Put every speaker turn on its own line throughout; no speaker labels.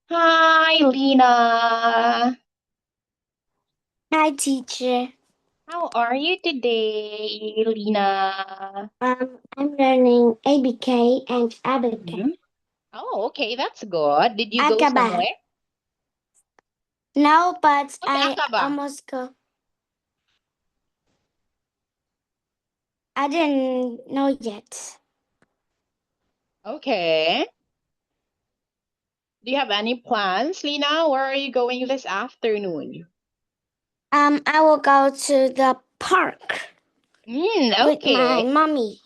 Hi, Lena.
Hi, teacher.
How are you today, Lena?
I'm learning ABK and ABK.
Mhm. Oh, okay, that's good. Did you go
Akaba.
somewhere?
No, but
What's
I
Akaba?
almost go. I didn't know yet.
Okay. Do you have any plans, Lena? Where are you going this afternoon?
I will go to the park with
Okay.
my mommy.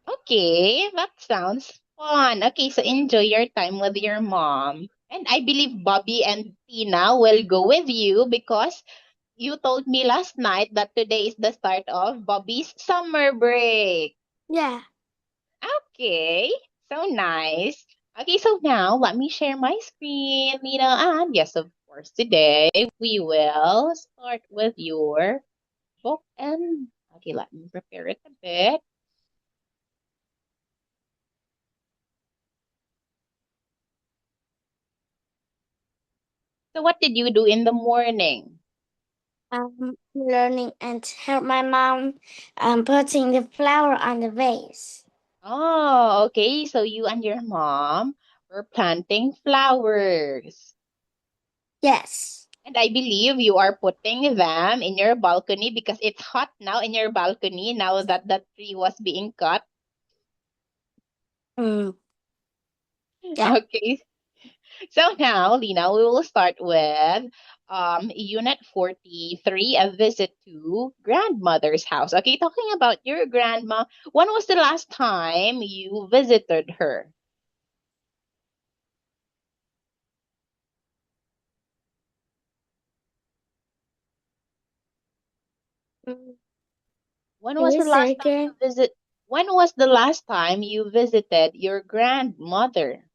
Okay, that sounds fun. Okay, so enjoy your time with your mom. And I believe Bobby and Tina will go with you because you told me last night that today is the start of Bobby's summer break.
Yeah.
Okay, so nice. Okay, so now let me share my screen, Lina. And yes, of course, today we will start with your book. And okay, let me prepare it a bit. So, what did you do in the morning?
Learning and help my mom putting the flower on the vase.
Oh, okay. So you and your mom were planting flowers.
Yes.
And I believe you are putting them in your balcony because it's hot now in your balcony now that the tree was being cut.
Mm, yeah.
Okay. So now, Lina, we will start with Unit 43, a visit to grandmother's house. Okay, talking about your grandma, when was the last time you visited her?
Mm,
When
Can
was
you
the
say
last time
again?
you visit when was the last time you visited your grandmother?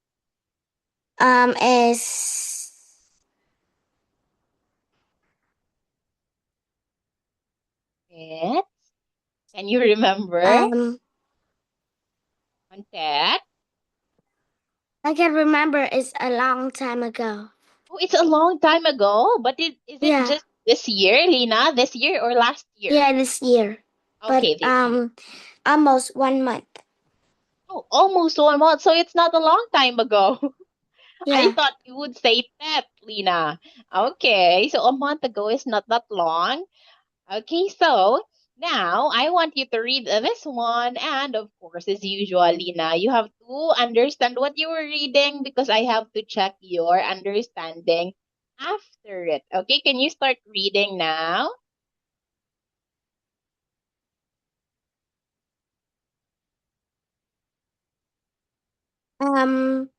Is
It? Can you remember
um
on that?
I can remember it's a long time ago.
Oh, it's a long time ago, but is it
Yeah.
just this year, Lina? This year or last year?
Yeah, this year. But
Okay, this year.
almost 1 month.
Oh, almost 1 month. So it's not a long time ago. I
Yeah.
thought you would say that, Lina. Okay, so a month ago is not that long. Okay, so now I want you to read this one. And of course, as usual, Lina, you have to understand what you were reading because I have to check your understanding after it. Okay, can you start reading now?
Um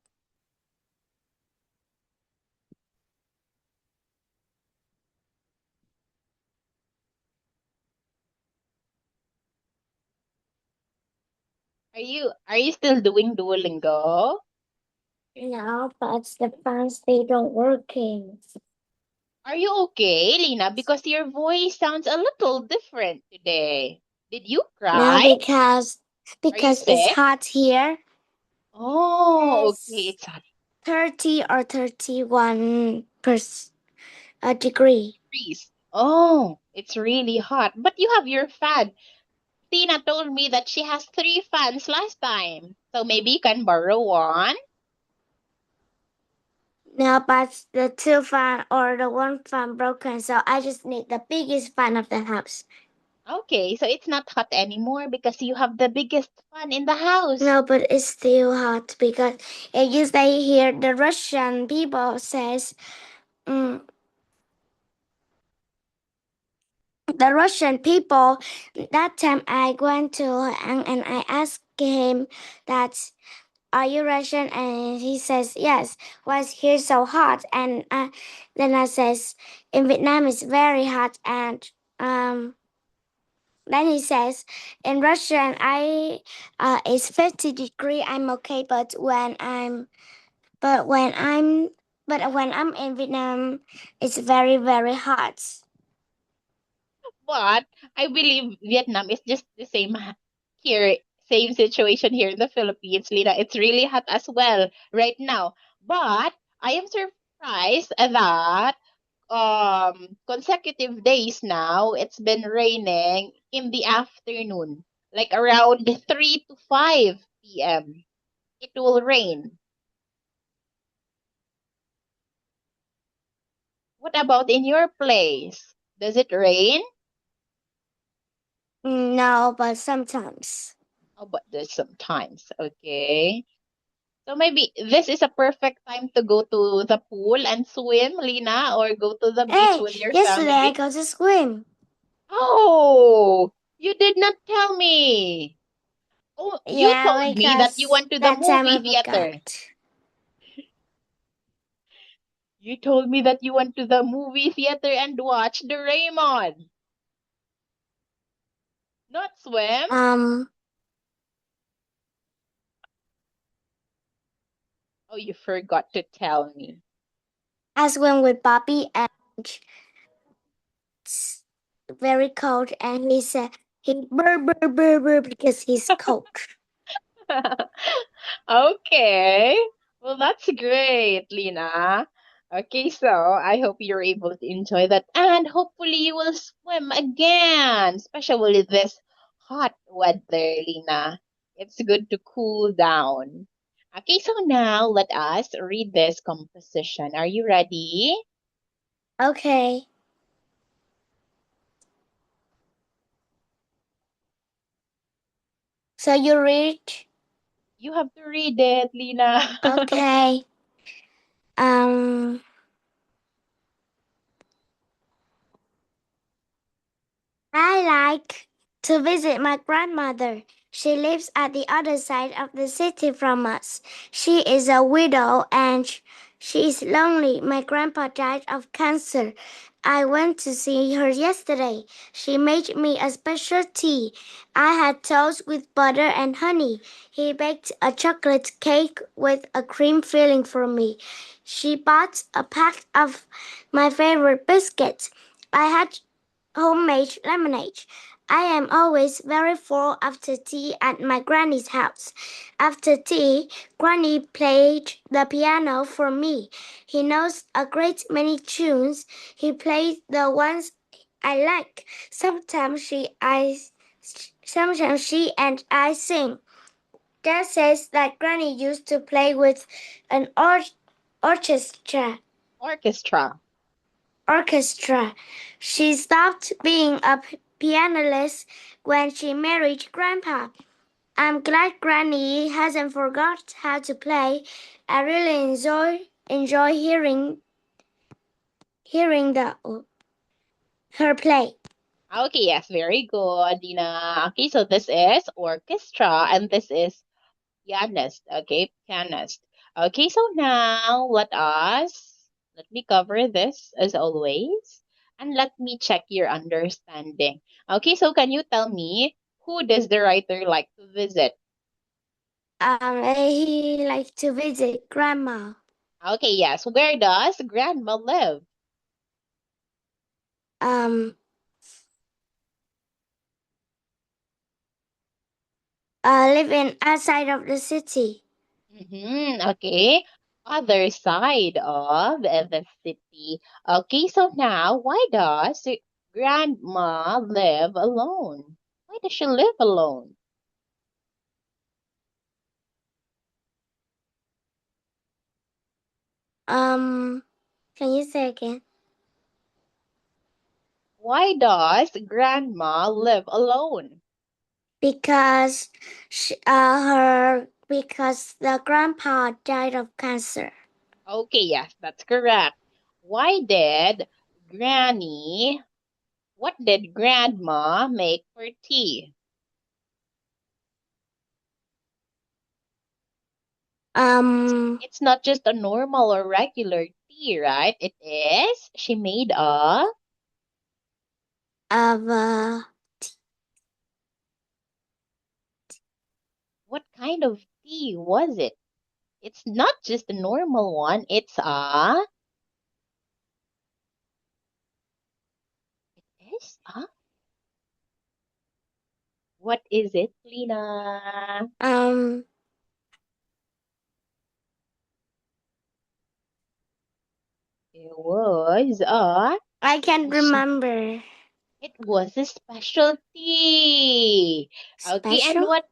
Are you still doing Duolingo?
no, but the phones they don't working.
Are you okay, Lina? Because your voice sounds a little different today. Did you
Now
cry?
because
Are you
it's
sick?
hot here.
Oh, okay.
It's 30 or 31 degree.
Freeze. Oh, it's really hot. But you have your fan. Tina told me that she has three fans last time. So maybe you can borrow one.
No, but the two fan or the one fan broken, so I just need the biggest fan of the house.
Okay, so it's not hot anymore because you have the biggest fan in the house.
No, but it's still hot because it used to hear the Russian people says, mm, the Russian people. That time I went to and I asked him that, "Are you Russian?" And he says, "Yes." Why is here so hot? And then I says, "In Vietnam it's very hot." And then he says, "In Russian I it's 50 degree. I'm okay, but when I'm when I'm in Vietnam, it's very very hot."
But I believe Vietnam is just the same here, same situation here in the Philippines, Lina. It's really hot as well right now. But I am surprised. surprised that consecutive days now it's been raining in the afternoon, like around 3 to 5 p.m. It will rain. What about in your place? Does it rain?
No, but sometimes.
Oh, but there's sometimes. Okay. So maybe this is a perfect time to go to the pool and swim, Lina, or go to the beach
Hey,
with your
yesterday I
family.
go to swim.
Oh, you did not tell me. Oh, you
Yeah,
told me that you
because
went to the
that time
movie
I
theater.
forgot.
You told me that you went to the movie theater and watched Doraemon. Not swim.
Um,
Oh, you forgot to tell me.
I swim with Bobby and it's very cold and he said he burr because he's cold.
Okay. Well, that's great, Lina. Okay, so I hope you're able to enjoy that and hopefully you will swim again, especially this hot weather, Lina. It's good to cool down. Okay, so now let us read this composition. Are you ready?
Okay. So you read?
You have to read it, Lina.
Okay. Um, I like to visit my grandmother. She lives at the other side of the city from us. She is a widow and she is lonely. My grandpa died of cancer. I went to see her yesterday. She made me a special tea. I had toast with butter and honey. He baked a chocolate cake with a cream filling for me. She bought a pack of my favorite biscuits. I had homemade lemonade. I am always very full after tea at my granny's house. After tea, Granny played the piano for me. He knows a great many tunes. He plays the ones I like. Sometimes she and I sing. Dad says that Granny used to play with an orchestra
Orchestra.
orchestra. She stopped being a pianist when she married Grandpa. I'm glad Granny hasn't forgot how to play. I really enjoy hearing her play.
Okay, yes, very good, Dina. Okay, so this is orchestra and this is pianist. Okay, pianist. Okay, so now let me cover this as always and let me check your understanding. Okay, so can you tell me who does the writer like to visit?
He likes to visit Grandma.
Okay, yes, where does grandma live?
Um, living outside of the city.
Okay. Other side of the city. Okay, so now why does grandma live alone? Why does she live alone?
Um, can you say again?
Why does grandma live alone?
Because because the grandpa died of cancer.
Okay, yes, that's correct. Why did granny, what did grandma make for tea? It's not just a normal or regular tea, right? It is, she made a
Of
what kind of tea was it? It's not just a normal one. It is a, what is it, Lena?
um
It was a
I can't remember.
it was a specialty. Okay, and
Special?
what?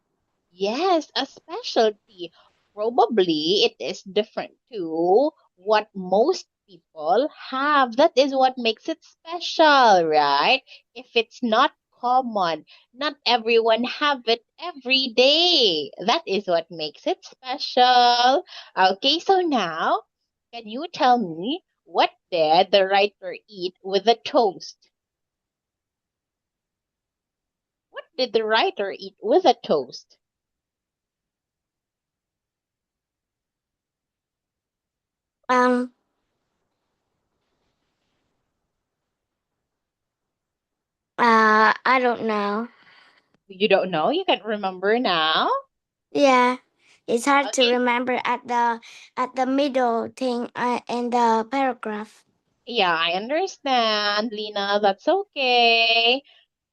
Yes, a specialty. Probably it is different to what most people have. That is what makes it special, right? If it's not common, not everyone have it every day. That is what makes it special. Okay, so now, can you tell me what did the writer eat with the toast? What did the writer eat with a toast?
Um, I don't know.
You don't know? You can't remember now?
Yeah, it's hard to
Okay.
remember at the middle thing in the paragraph.
Yeah, I understand, Lena. That's okay.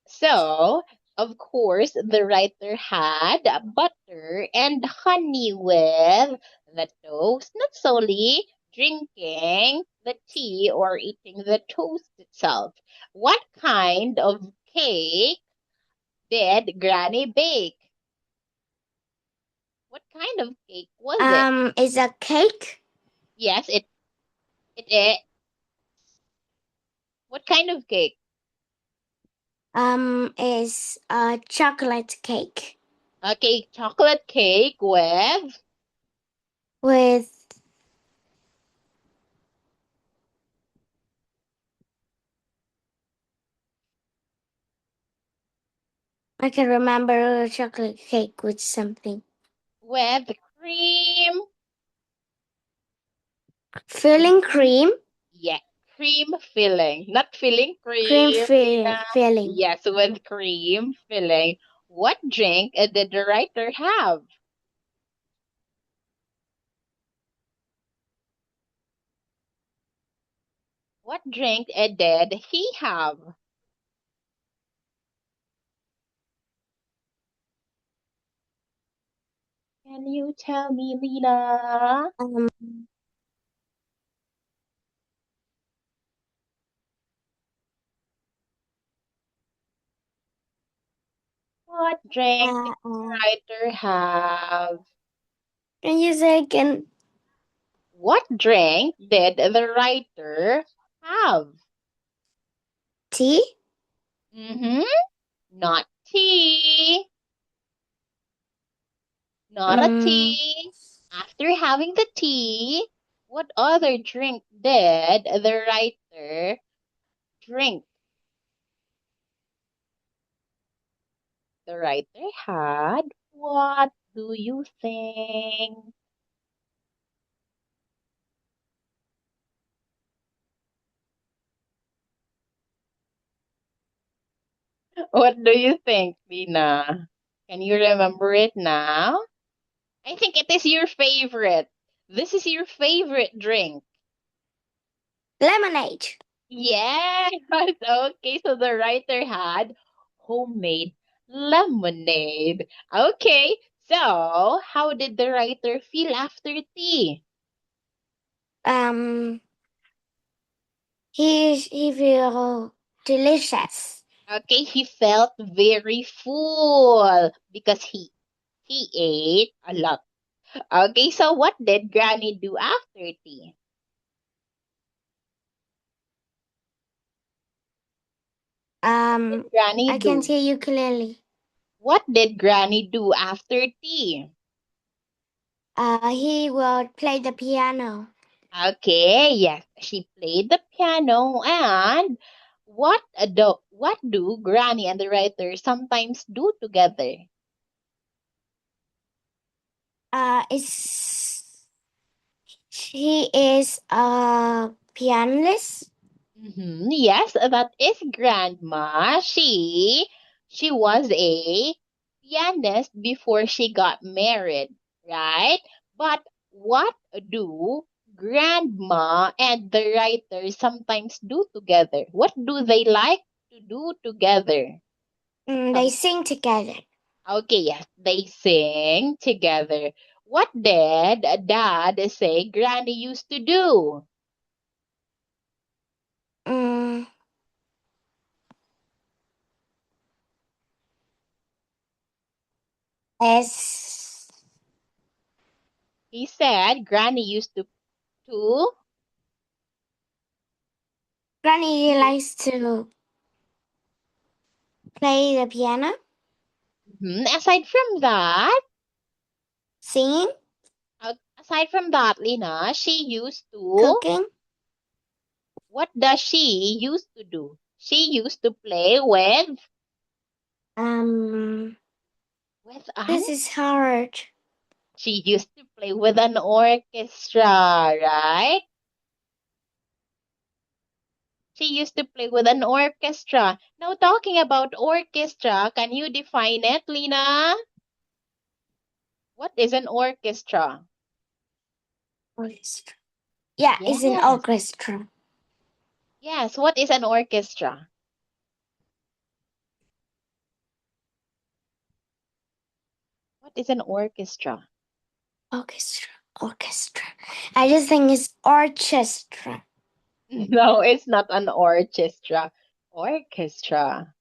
So, of course, the writer had butter and honey with the toast, not solely drinking the tea or eating the toast itself. What kind of cake did Granny bake? What kind of cake was it?
It's a cake.
Yes, it is. What kind of cake?
Is a chocolate cake
Okay, chocolate cake
with I can remember a chocolate cake with something.
with cream.
Filling cream.
Yeah, cream filling, not filling
Cream
cream.
filling.
Yes, with cream filling. What drink did the writer have? What drink did he have? Can you tell me, Lena?
Um,
What drink did
uh,
the
uh,
writer have?
can you say again?
What drink did the writer have?
Tea?
Mm-hmm. Not tea. Not a
Mm,
tea. After having the tea, what other drink did the writer drink? The writer had what do you think? What do you think, Lina? Can you remember it now? I think it is your favorite. This is your favorite drink.
lemonade.
Yes. Okay, so the writer had homemade lemonade. Okay, so how did the writer feel after tea?
Um, he feel delicious.
Okay, he felt very full because he ate a lot. Okay, so what did Granny do after tea? What did Granny
I can't
do?
hear you clearly.
What did Granny do after tea?
He will play the piano.
Okay, yes, she played the piano and what do Granny and the writer sometimes do together?
It's He is a pianist.
Yes, that is Grandma. She was a pianist before she got married, right? But what do Grandma and the writer sometimes do together? What do they like to do together?
They sing together.
Okay, yes, they sing together. What did Dad say Granny used to do?
Is
He said Granny used to
Granny likes to play the piano,
Aside from that,
singing,
Lina, she used to,
cooking.
what does she used to do? She used to play with an,
This is hard.
she used to play with an orchestra, right? She used to play with an orchestra. Now, talking about orchestra, can you define it, Lina? What is an orchestra?
Orchestra. Yeah, it's an
Yes.
orchestra.
Yes, what is an orchestra? What is an orchestra?
Orchestra. Orchestra. I just think it's orchestra.
No, it's not an orchestra. Orchestra.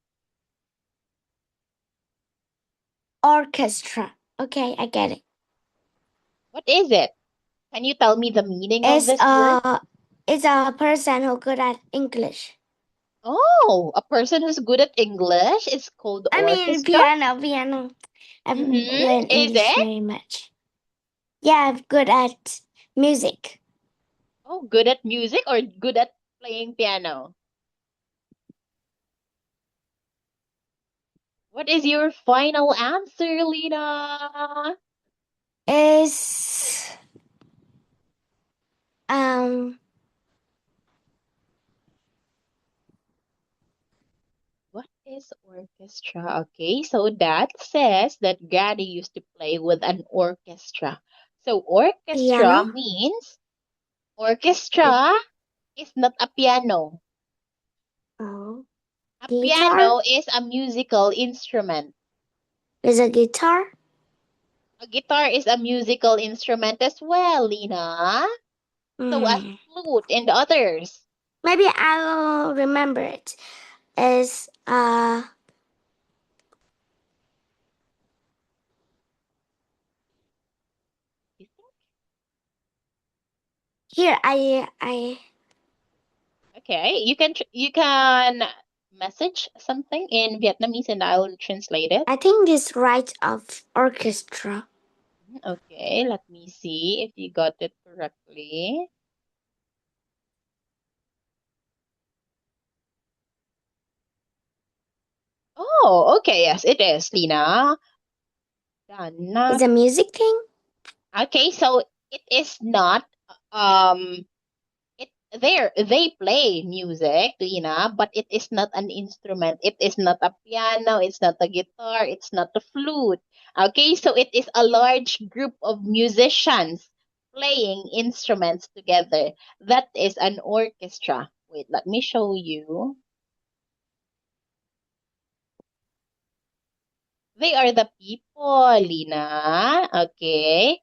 Orchestra. Okay, I get it.
What is it? Can you tell me the meaning of
It's
this word?
it's a person who's good at English.
Oh, a person who's good at English is called
I mean
orchestra?
piano. I'm learn
Is
English
it?
very much. Yeah, I'm good at music.
Oh, good at music or good at playing piano? What is your final answer, Lina?
Is
What is orchestra? Okay, so that says that Granny used to play with an orchestra. So orchestra
piano.
means orchestra is not a piano.
Oh,
A
guitar.
piano is a musical instrument.
Is a guitar.
A guitar is a musical instrument as well, Lina. So as flute and others.
Maybe I'll remember it. Is here I
Okay, you can message something in Vietnamese and I'll translate it.
I think this right of orchestra.
Okay, let me see if you got it correctly. Oh, okay, yes, it is, Lina.
It's a music thing.
Okay, so it is not they play music, Lina, but it is not an instrument. It is not a piano, it's not a guitar, it's not a flute. Okay, so it is a large group of musicians playing instruments together. That is an orchestra. Wait, let me show you. They are the people, Lina. Okay.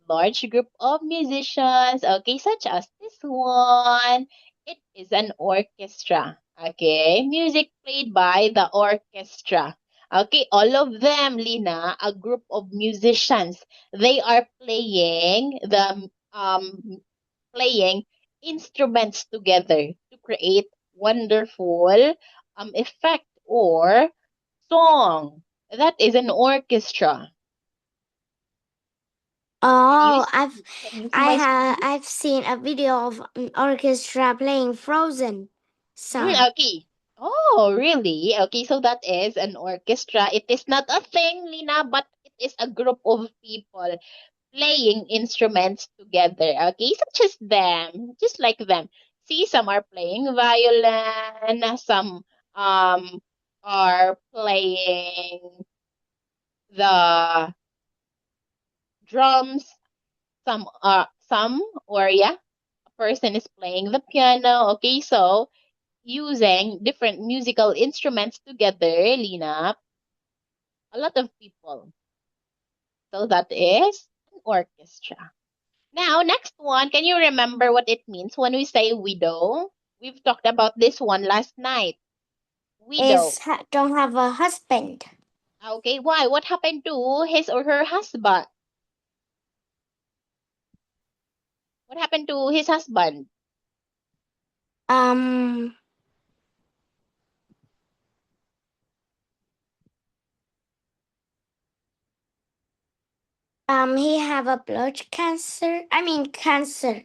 Large group of musicians, okay, such as this one. It is an orchestra, okay? Music played by the orchestra. Okay, all of them, Lina, a group of musicians. They are playing instruments together to create wonderful effect or song. That is an orchestra.
Oh,
Can you see my screen?
I've seen a video of an orchestra playing Frozen song.
Okay. Oh, really? Okay, so that is an orchestra. It is not a thing, Lina, but it is a group of people playing instruments together. Okay, such as them, just like them. See, some are playing violin, some are playing the drums, a person is playing the piano. Okay, so using different musical instruments together, Lina, a lot of people. So that is an orchestra. Now, next one, can you remember what it means when we say widow? We've talked about this one last night. Widow.
Don't have a husband.
Okay, why? What happened to his or her husband? What happened to his husband?
Um, he have a blood cancer. I mean cancer.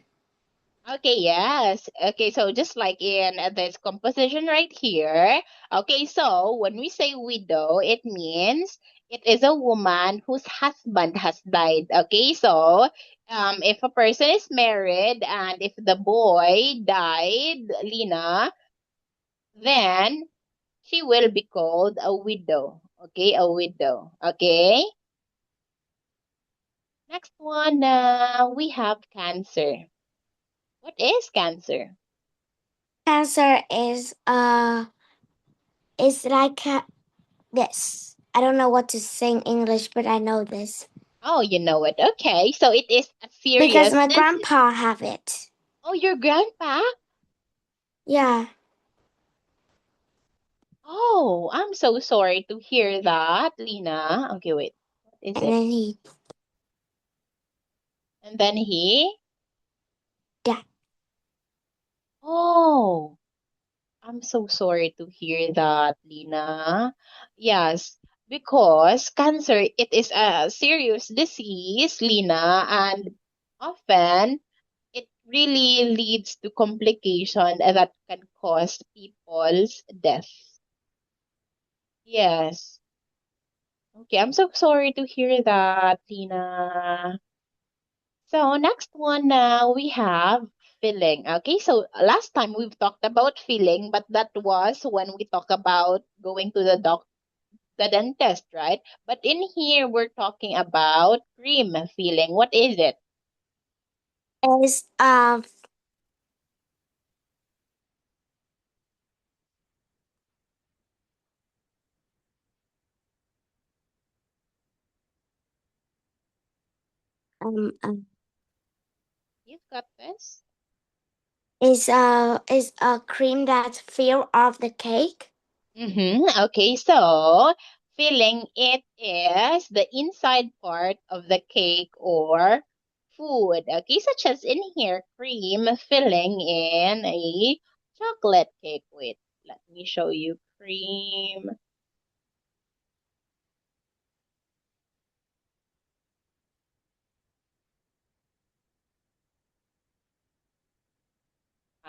Okay, yes. Okay, so just like in this composition right here. Okay, so when we say widow, it means it is a woman whose husband has died. Okay, so if a person is married and if the boy died, Lina, then she will be called a widow. Okay, a widow. Okay. Next one, we have cancer. What is cancer?
Cancer is like this. I don't know what to say in English, but I know this
Oh, you know it. Okay, so it is a
because
serious
my
disease.
grandpa have it.
Oh, your grandpa?
Yeah,
Oh, I'm so sorry to hear that, Lina. Okay, wait. What is
and
it?
then he
And then he?
died.
Oh, I'm so sorry to hear that, Lina. Yes, because cancer, it is a serious disease, Lina, and often it really leads to complication that can cause people's death. Yes. Okay, I'm so sorry to hear that, Tina. So next one we have feeling. Okay, so last time we've talked about feeling, but that was when we talk about going to the dentist, right? But in here we're talking about cream feeling. What is it?
Is um, um
You've got this.
is a cream that's filled of the cake.
Okay, so filling it is the inside part of the cake or food. Okay, such as in here, cream filling in a chocolate cake. Wait, let me show you cream.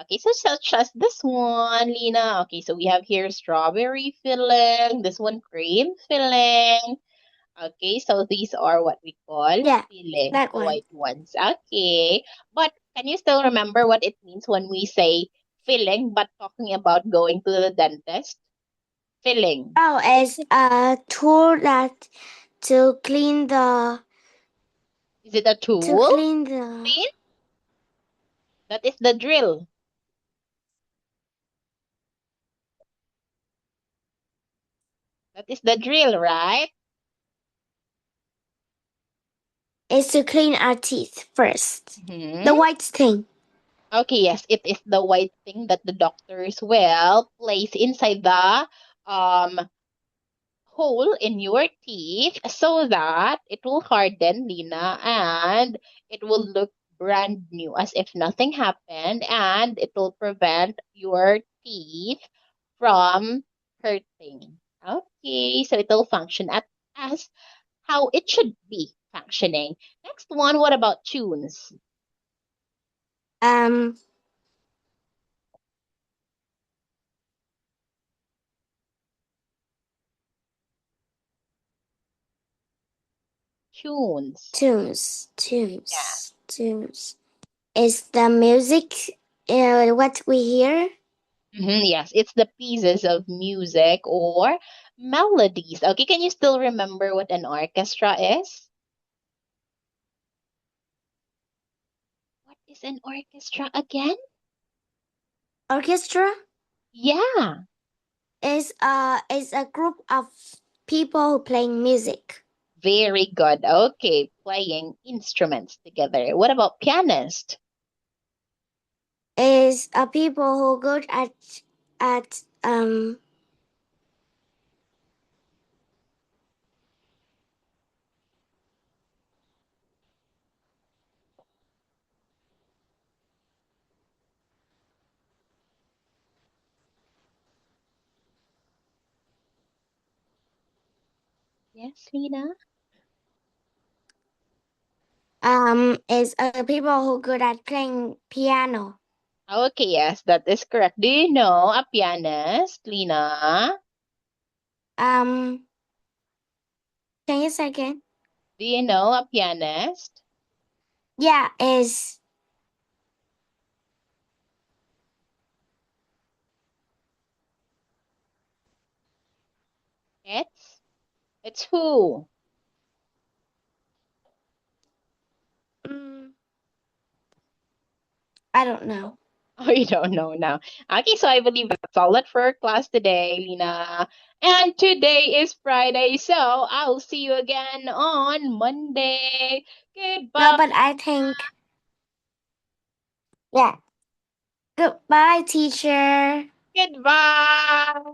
Okay, so such as this one, Lina. Okay, so we have here strawberry filling, this one cream filling. Okay, so these are what we call
Yeah,
filling,
that
the
one.
white ones. Okay, but can you still remember what it means when we say filling, but talking about going to the dentist? Filling.
Oh, is a tool that to clean the
Is it a
to
tool?
clean the
Clean? That is the drill. That is the drill, right?
is to clean our teeth first.
Hmm.
The white thing.
Okay, yes, it is the white thing that the doctors will place inside the um hole in your teeth so that it will harden, Lina, and it will look brand new as if nothing happened, and it will prevent your teeth from hurting. Okay, so it will function as how it should be functioning. Next one, what about tunes?
Um,
Tunes. Yeah.
tunes. Is the music what we hear?
Yes, it's the pieces of music or melodies. Okay, can you still remember what an orchestra is? What is an orchestra again?
Orchestra
Yeah,
is a group of people who playing music.
very good. Okay, playing instruments together. What about pianist?
Is a people who good at
Yes, Lena?
Is people who good at playing piano.
Okay, yes, that is correct. Do you know a pianist, Lena?
Can you say again?
Do you know a pianist?
Yeah, is
It's who?
mm, I don't know.
Oh, you don't know now. Okay, so I believe that's all that for our class today, Lena. And today is Friday, so I'll see you again on Monday.
No,
Goodbye.
but I think yeah. Goodbye, teacher.
Goodbye.